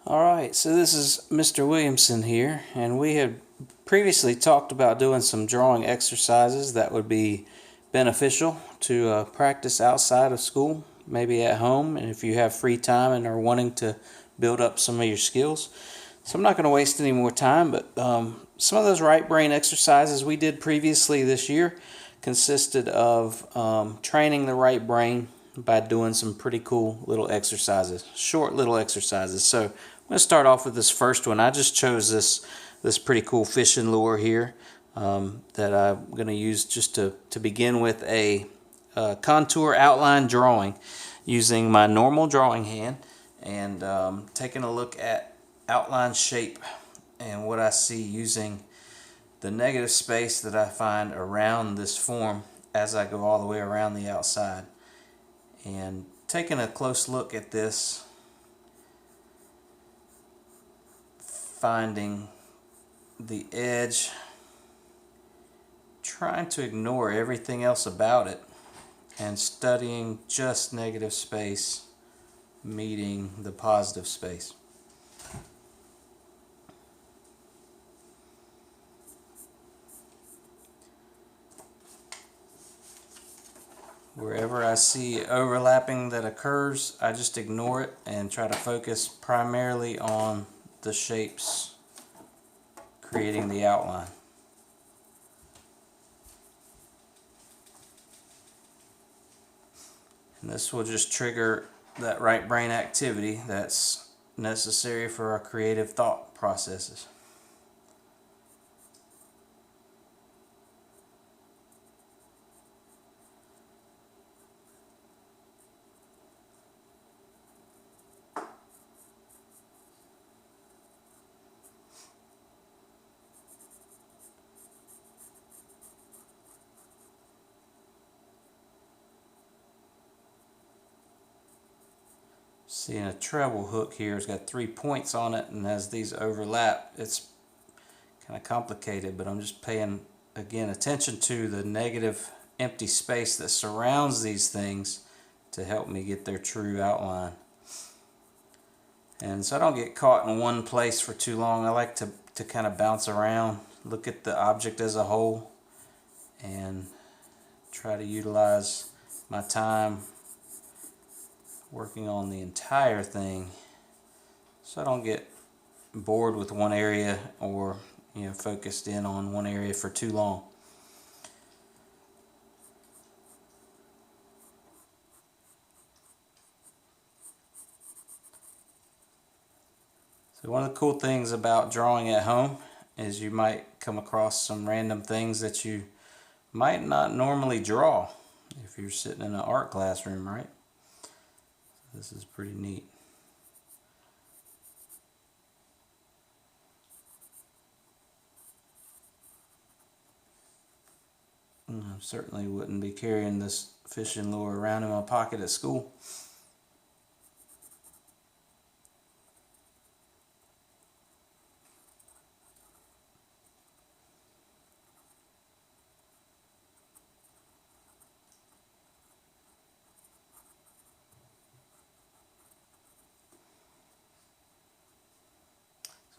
Alright, so this is Mr. Williamson here, and we had previously talked about doing some drawing exercises that would be beneficial to practice outside of school, maybe at home, and if you have free time and are wanting to build up some of your skills. So I'm not going to waste any more time, but some of those right brain exercises we did previously this year consisted of training the right brain by doing some pretty cool little exercises, short little exercises. So I'm going to start off with this first one. I just chose this pretty cool fishing lure here that I'm going to use just to begin with a contour outline drawing using my normal drawing hand and taking a look at outline shape and what I see using the negative space that I find around this form as I go all the way around the outside. And taking a close look at this, finding the edge, trying to ignore everything else about it, and studying just negative space meeting the positive space. Wherever I see overlapping that occurs, I just ignore it and try to focus primarily on the shapes creating the outline. And this will just trigger that right brain activity that's necessary for our creative thought processes. Seeing a treble hook here, it's got 3 points on it, and as these overlap, it's kind of complicated, but I'm just paying again attention to the negative empty space that surrounds these things to help me get their true outline. And so I don't get caught in one place for too long. I like to kind of bounce around, look at the object as a whole, and try to utilize my time working on the entire thing so I don't get bored with one area or focused in on one area for too long. So one of the cool things about drawing at home is you might come across some random things that you might not normally draw if you're sitting in an art classroom, right? This is pretty neat. I certainly wouldn't be carrying this fishing lure around in my pocket at school.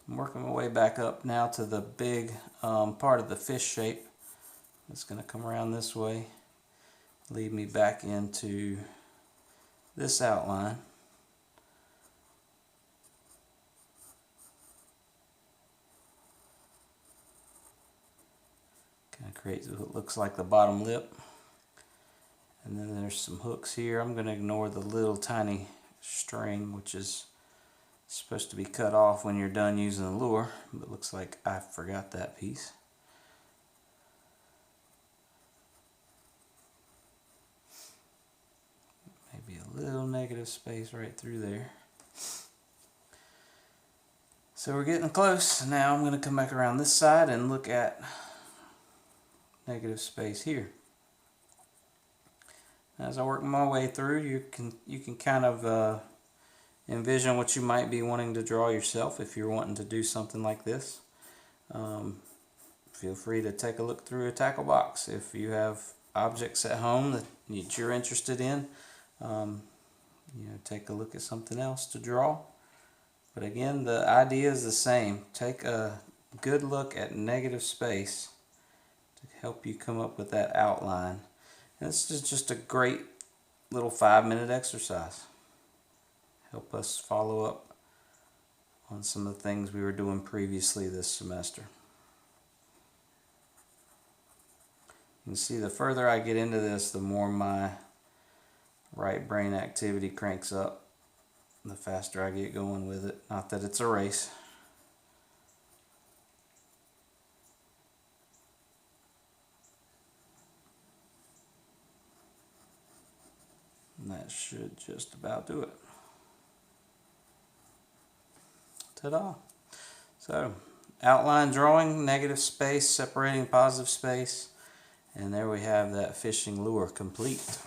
I'm working my way back up now to the big part of the fish shape. It's going to come around this way, lead me back into this outline. Kind of creates what looks like the bottom lip. And then there's some hooks here. I'm going to ignore the little tiny string, which is supposed to be cut off when you're done using the lure, but it looks like I forgot that piece. Maybe a little negative space right through there. So we're getting close. Now I'm going to come back around this side and look at negative space here. As I work my way through, you can kind of envision what you might be wanting to draw yourself if you're wanting to do something like this. Feel free to take a look through a tackle box if you have objects at home that you're interested in. Take a look at something else to draw. But again, the idea is the same. Take a good look at negative space to help you come up with that outline. And this is just a great little 5-minute exercise. Help us follow up on some of the things we were doing previously this semester. You can see the further I get into this, the more my right brain activity cranks up, the faster I get going with it. Not that it's a race. And that should just about do it. Ta-da! So, outline drawing, negative space, separating positive space, and there we have that fishing lure complete.